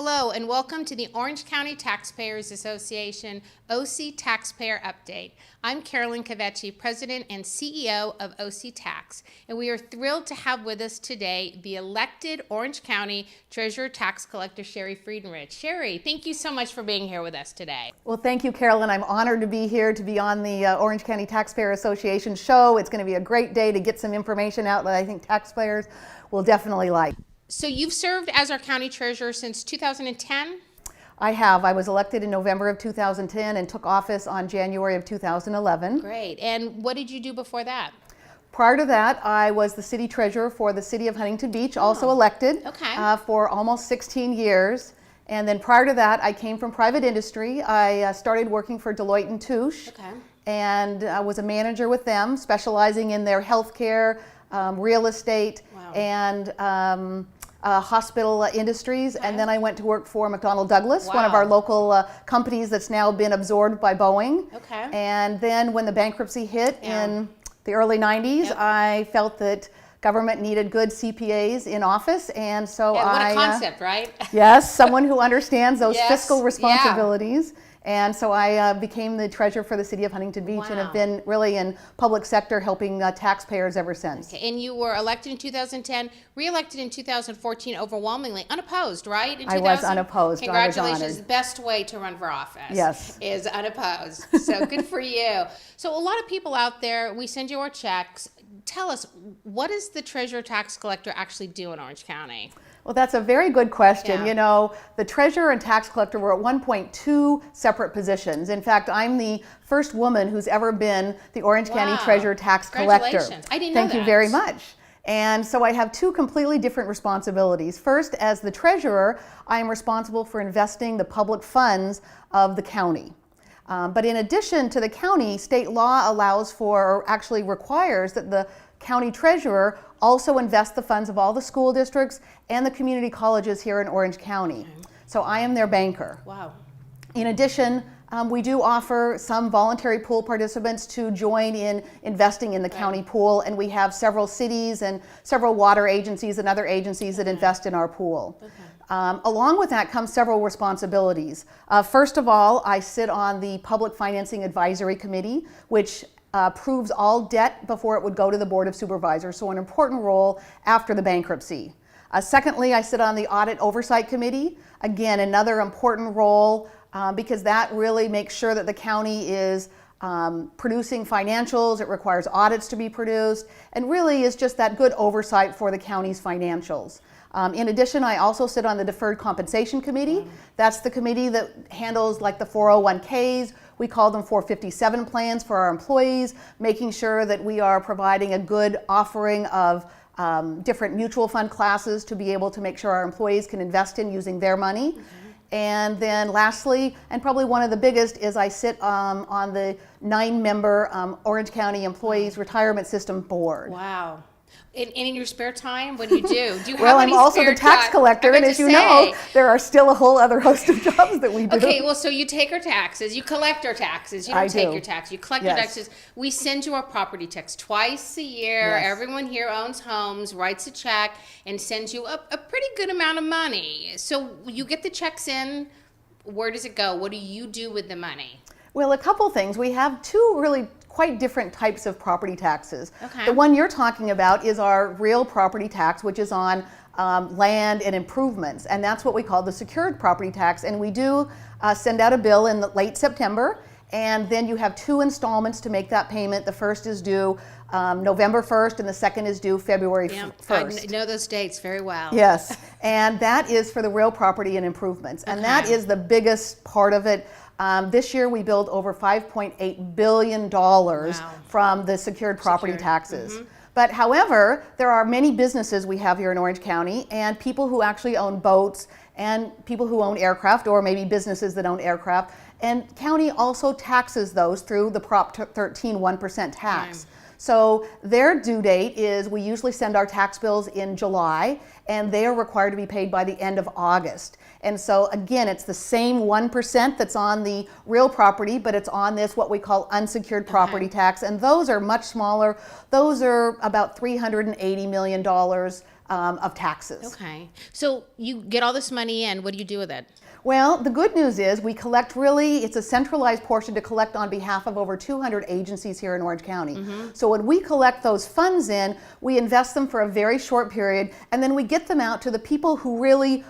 Hello and welcome to the Orange County Taxpayers Association OC Taxpayer Update. I'm Carolyn Cavecche, President and CEO of OCTax, and we are thrilled to have with us today the elected Orange County Treasurer Tax Collector Shari Freidenrich. Shari, thank you so much for being here with us today. Well, thank you, Carolyn. I'm honored to be here, to be on the Orange County Taxpayer Association show. It's going to be a great day to get some information out that I think taxpayers will definitely like. So you've served as our county treasurer since 2010? I have. I was elected in November of 2010 and took office on January of 2011. Great. And what did you do before that? Prior to that, I was the city treasurer for the city of Huntington Beach, also elected for almost 16 years. And then prior to that, I came from private industry. I started working for Deloitte & Touche and I was a manager with them, specializing in their healthcare, real estate, and hospital industries. And then I went to work for McDonnell Douglas, one of our local companies that's now been absorbed by Boeing. And then when the bankruptcy hit in the early 90s, I felt that government needed good CPAs in office, and so what a concept, right? Yes, someone who understands those fiscal responsibilities. And so I became the treasurer for the city of Huntington Beach and have been really in public sector helping taxpayers ever since. And you were elected in 2010, re-elected in 2014 overwhelmingly, unopposed, right? In 2000? I was unopposed. Congratulations. I was honored. Best way to run for office is unopposed. So good for you. So a lot of people out there, we send you our checks. Tell us, what does the treasurer tax collector actually do in Orange County? Well, that's a very good question. You know, the treasurer and tax collector were at one point two separate positions. In fact, I'm the first woman who's ever been the Orange County Treasurer Tax Collector. I didn't know that. Thank you very much. And so I have two completely different responsibilities. First, as the treasurer, I am responsible for investing the public funds of the county. But in addition to the county, state law allows for, or actually requires, that the county treasurer also invest the funds of all the school districts and the community colleges here in Orange County. So I am their banker. In addition, we do offer some voluntary pool participants to join in investing in the county pool, and we have several cities and several water agencies and other agencies that invest in our pool. Along with that comes several responsibilities. First of all, I sit on the Public Financing Advisory Committee, which approves all debt before it would go to the Board of Supervisors, so an important role after the bankruptcy. Secondly, I sit on the Audit Oversight Committee, again another important role because that really makes sure that the county is producing financials. It requires audits to be produced, and really is just that good oversight for the county's financials. In addition, I also sit on the Deferred Compensation Committee. That's the committee that handles like the 401ks. We call them 457 plans for our employees, making sure that we are providing a good offering of different mutual fund classes to be able to make sure our employees can invest in using their money. And then lastly, and probably one of the biggest, is I sit on the 9-member Orange County Employees Retirement System Board. Wow. And in your spare time, what do you do? Do you well, have I'm also the tax collector, and as you know, there are still a whole other host of jobs that we do. Okay, well, so you take our taxes, you collect our taxes. You don't take your tax, you collect your taxes. We send you our property tax twice a year. Everyone here owns homes, writes a check, and sends you a pretty good amount of money. So you get the checks in. Where does it go? What do you do with the money? Well, a couple things. We have two really quite different types of property taxes. The one you're talking about is our real property tax, which is on land and improvements, and that's what we call the secured property tax. And we do send out a bill in late September, and then you have two installments to make that payment. The first is due November 1st, and the second is due February 1st. I know those dates very well. Yes, and that is for the real property and improvements, and that is the biggest part of it. This year we billed over $5.8 billion from the secured property taxes. But however, there are many businesses we have here in Orange County, and people who actually own boats, and people who own aircraft, or maybe businesses that own aircraft, and county also taxes those through the Prop 13 1% tax. So their due date is, we usually send our tax bills in July, and they are required to be paid by the end of August. And so again, it's the same 1% that's on the real property, but it's on this what we call unsecured property tax, and those are much smaller. Those are about $380 million of taxes. Okay. So you get all this money in, what do you do with it? Well, the good news is we collect it's a centralized portion to collect on behalf of over 200 agencies here in Orange County. So when we collect those funds in, we invest them for a very short period, and then we get them out to the people who really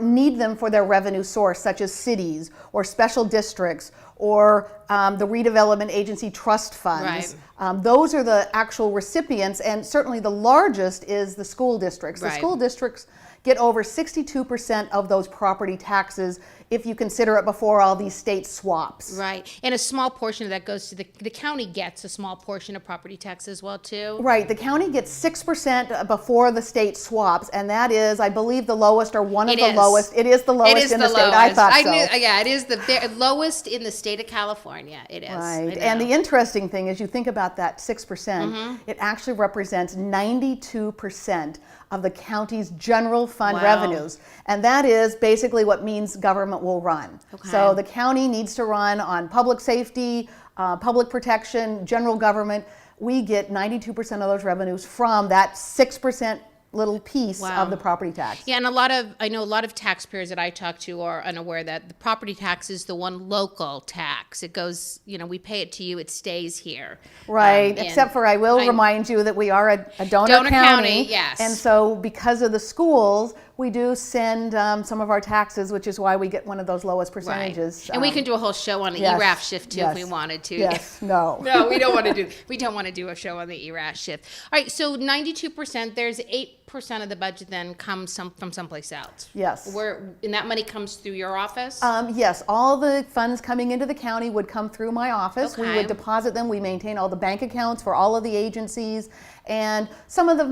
need them for their revenue source, such as cities or special districts or the redevelopment agency trust funds. Right. Those are the actual recipients, and certainly the largest is the school districts. The Right. school districts get over 62% of those property taxes if you consider it before all these state swaps. Right. And a small portion of that goes to the county gets a small portion of property tax as well too? Right. The county gets 6% before the state swaps, and that is, I believe, the lowest or one of the lowest. It is the lowest in the state. I thought so. Yeah, it is the lowest in the state of California. It is. Right. And the interesting thing is, you think about that 6%, it actually represents 92% of the county's general fund revenues. And that is basically what means government will run. Okay. So the county needs to run on public safety, public protection, general government. We get 92% of those revenues from that 6% little piece of the property tax. Yeah, and I know a lot of taxpayers that I talk to are unaware that the property tax is the one local tax. It goes, we pay it to you, it stays here. Right, except for I will remind you that we are a donor county. Yes. And so because of the schools, we do send some of our taxes, which is why we get one of those lowest percentages. Right. And we can do a whole show on the ERAF shift too if we wanted to. Yes, no. No, we don't want to do a show on the ERAF shift. All right, so 92%, there's 8% of the budget then comes from someplace else. Yes. And that money comes through your office? Yes, all the funds coming into the county would come through my office. Okay. We would deposit them. We maintain all the bank accounts for all of the agencies. And some of the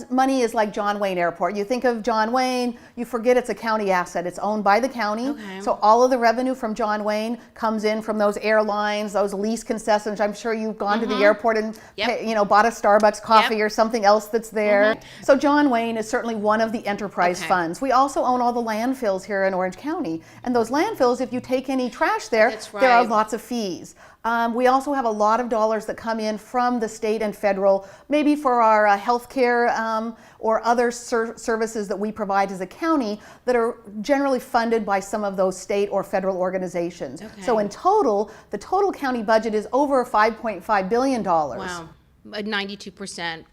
money is like John Wayne Airport. You think of John Wayne, you forget it's a county asset. It's owned by the county. Okay. So all of the revenue from John Wayne comes in from those airlines, those lease concessions. I'm sure you've gone to the airport and bought a Starbucks coffee or something else that's there. So John Wayne is certainly one of the enterprise funds. We also own all the landfills here in Orange County. And those landfills, if you take any trash there, there are lots of fees. We also have a lot of dollars that come in from the state and federal, maybe for our health care or other services that we provide as a county that are generally funded by some of those state or federal organizations. Okay. So in total, the total county budget is over $5.5 billion. Wow, 92%.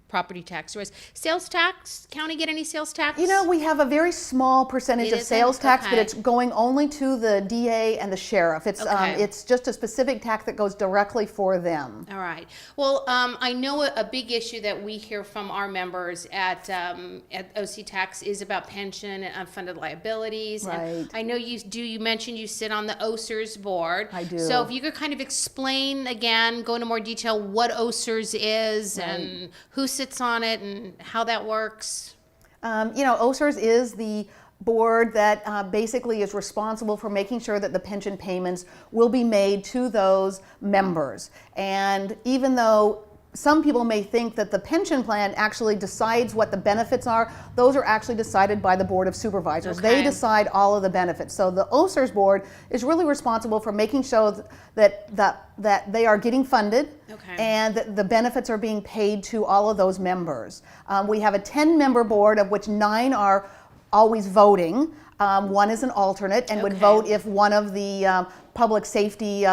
Property tax. Sales tax, county get any sales tax? We have a very small percentage of sales tax, but it's going only to the DA and the sheriff. It's just a specific tax that goes directly for them. All right. Well, I know a big issue that we hear from our members at OCTax is about pension and unfunded liabilities. Right. And I know you mentioned you sit on the OCERS board. I do. So if you could kind of explain again, go into more detail what OCERS is and who sits on it and how that works. OCERS is the board that basically is responsible for making sure that the pension payments will be made to those members. And even though some people may think that the pension plan actually decides what the benefits are, those are actually decided by the Board of Supervisors. Okay. They decide all of the benefits. So the OCERS board is really responsible for making sure that they are getting funded and that the benefits are being paid to all of those members. We have a 10-member board of which 9 are always voting. One is an alternate and would vote if one of the public safety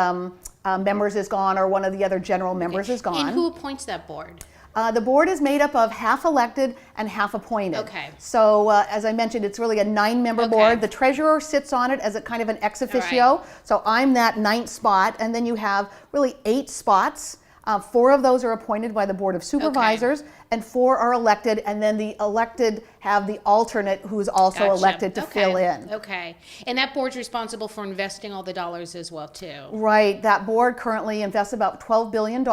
members is gone or one of the other general members is gone. And who appoints that board? The board is made up of half elected and half appointed. Okay. So as I mentioned, it's really a 9-member board. The treasurer sits on it as a kind of an ex officio. So I'm that 9th spot, and then you have really 8 spots. 4 of those are appointed by the Board of Supervisors, and 4 are elected, and then the elected have the alternate who's also elected to fill in. Okay. And that board's responsible for investing all the dollars as well, too. Right. That board currently invests about $12 billion,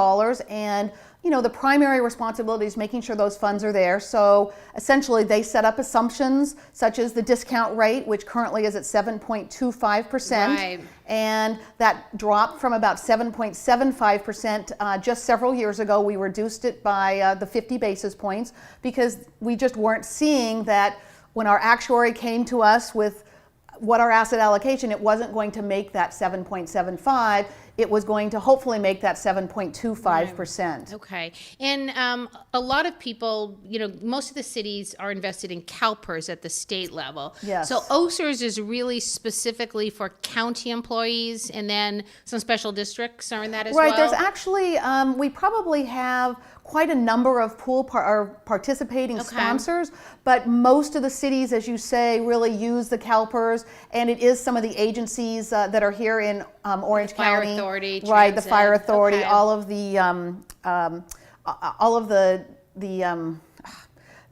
and the primary responsibility is making sure those funds are there. So essentially they set up assumptions such as the discount rate, which currently is at 7.25%. Right. And that dropped from about 7.75% just several years ago. We reduced it by the 50 basis points because we just weren't seeing that when our actuary came to us with what our asset allocation, it wasn't going to make that 7.75. It was going to hopefully make that 7.25%. Okay. And a lot of people, most of the cities are invested in CalPERS at the state level. Yes. So OCERS is really specifically for county employees, and then some special districts are in that as well? Right. There's actually, we probably have quite a number of participating sponsors, but most of the cities, as you say, really use the CalPERS, and it is some of the agencies that are here in Orange County. Fire Authority, right? The Fire Authority, okay. all of the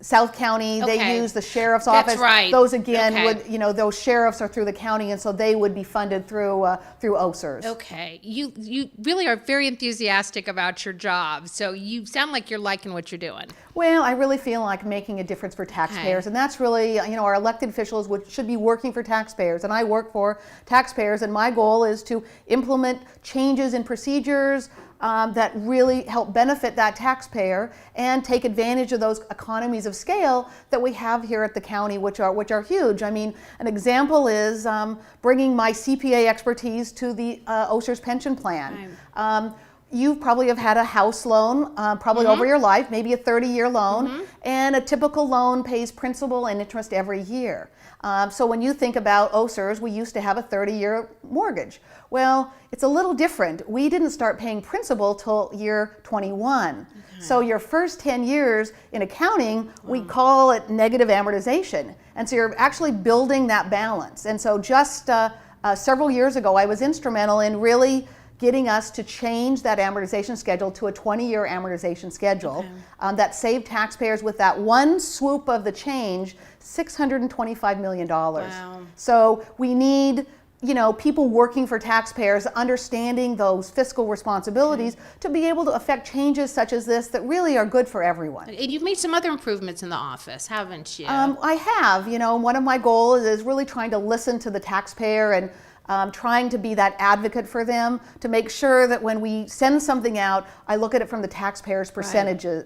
South County, Okay. They use the sheriff's office. That's right. Those again Okay. would, those sheriffs are through the county, and so they would be funded through OCERS. Okay. You really are very enthusiastic about your job, so you sound like you're liking what you're doing. Well, I really feel like making a difference for taxpayers, and that's really, our elected officials should be working for taxpayers, and I work for taxpayers, and my goal is to implement changes in procedures that really help benefit that taxpayer and take advantage of those economies of scale that we have here at the county, which are huge. I mean, an example is bringing my CPA expertise to the OCERS pension plan. Right. You probably have had a house loan, probably over your life, maybe a 30-year loan, and a typical loan pays principal and interest every year. So when you think about OCERS, we used to have a 30-year mortgage. Well, it's a little different. We didn't start paying principal till year 21. Okay. So your first 10 years in accounting, we call it negative amortization. And so you're actually building that balance. And so just several years ago, I was instrumental in really getting us to change that amortization schedule to a 20-year amortization schedule that saved taxpayers with that one swoop of the change $625 million. Wow. So we need people working for taxpayers understanding those fiscal responsibilities to be able to affect changes such as this that really are good for everyone. And you've made some other improvements in the office, haven't you? I have. One of my goals is really trying to listen to the taxpayer and trying to be that advocate for them to make sure that when we send something out, I look at it from the taxpayer's percentages,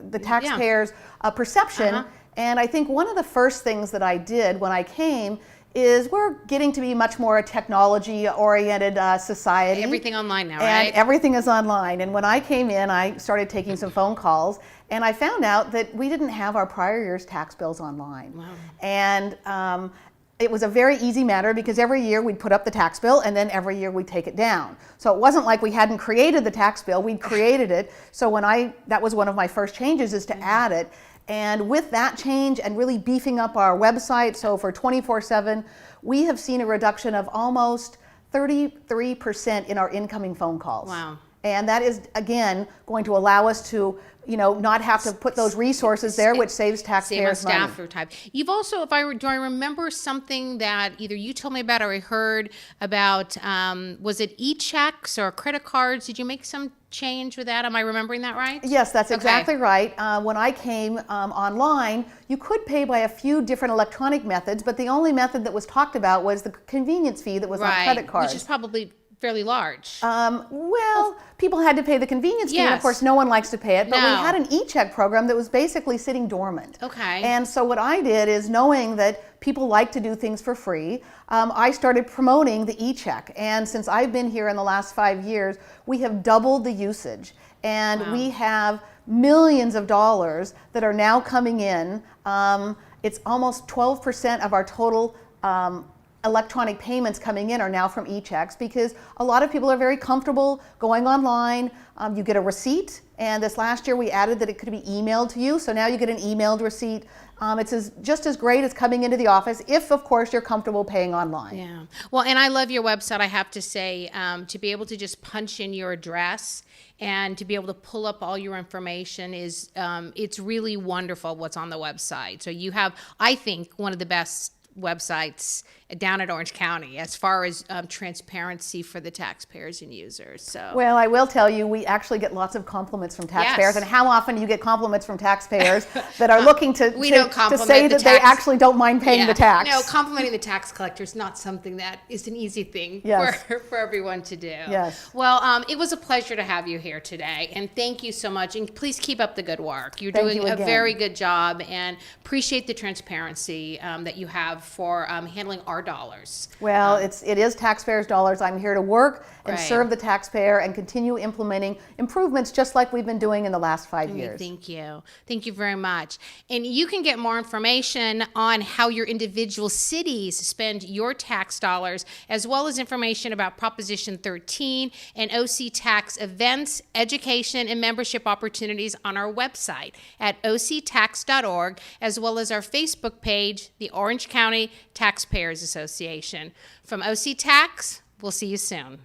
the taxpayer's perception. And I think one of the first things that I did when I came is we're getting to be much more a technology-oriented society. Everything online now, and right? Everything is online. And when I came in, I started taking some phone calls, and I found out that we didn't have our prior year's tax bills online. Wow. And it was a very easy matter because every year we'd put up the tax bill and then every year we'd take it down. So it wasn't like we hadn't created the tax bill, we'd created it. So that was one of my first changes, is to add it. And with that change and really beefing up our website, so for 24/7, we have seen a reduction of almost 33% in our incoming phone calls. Wow. And that is, again, going to allow us to, not have to put those resources there, which saves taxpayers money. Save on staff for time. You've also, do I remember something that either you told me about or I heard about, was it e-checks or credit cards? Did you make some change with that? Am I remembering that right? Yes, that's exactly right. When I came online, you could pay by a few different electronic methods, but the only method that was talked about was the convenience fee that was on credit cards. Which is probably fairly large. Well, people had to pay the convenience fee, and of course no one likes to pay it, but we had an e-check program that was basically sitting dormant. Okay. And so what I did is, knowing that people like to do things for free, I started promoting the e-check. And since I've been here in the last 5 years, we have doubled the usage. And we have millions of dollars that are now coming in. It's almost 12% of our total electronic payments coming in are now from e-checks, because a lot of people are very comfortable going online. You get a receipt, and this last year we added that it could be emailed to you, so now you get an emailed receipt. It's just as great as coming into the office, if of course you're comfortable paying online. Yeah. Well, and I love your website, I have to say, to be able to just punch in your address and to be able to pull up all your information is, it's really wonderful what's on the website. So you have, I think, one of the best websites down at Orange County as far as transparency for the taxpayers and users. So. Well, I will tell you, we actually get lots of compliments from taxpayers. Yes. And how often do you get compliments from taxpayers that are looking to compliment say the that they tax- actually don't mind paying the tax? No, complimenting the tax collector is not something that is an easy thing Yes. for everyone to do. Yes. Well, it was a pleasure to have you here today, and thank you so much. And please keep up the good work. You're Thank doing you a again. very good job, and appreciate the transparency that you have for handling our dollars. Well, it is taxpayers' dollars. I'm here to work and Right. serve the taxpayer and continue implementing improvements just like we've been doing in the last 5 years. Thank you. Thank you very much. And you can get more information on how your individual cities spend your tax dollars, as well as information about Proposition 13 and OCTax events, education, and membership opportunities on our website at OCTax.org, as well as our Facebook page, the Orange County Taxpayers Association. From OCTax, we'll see you soon.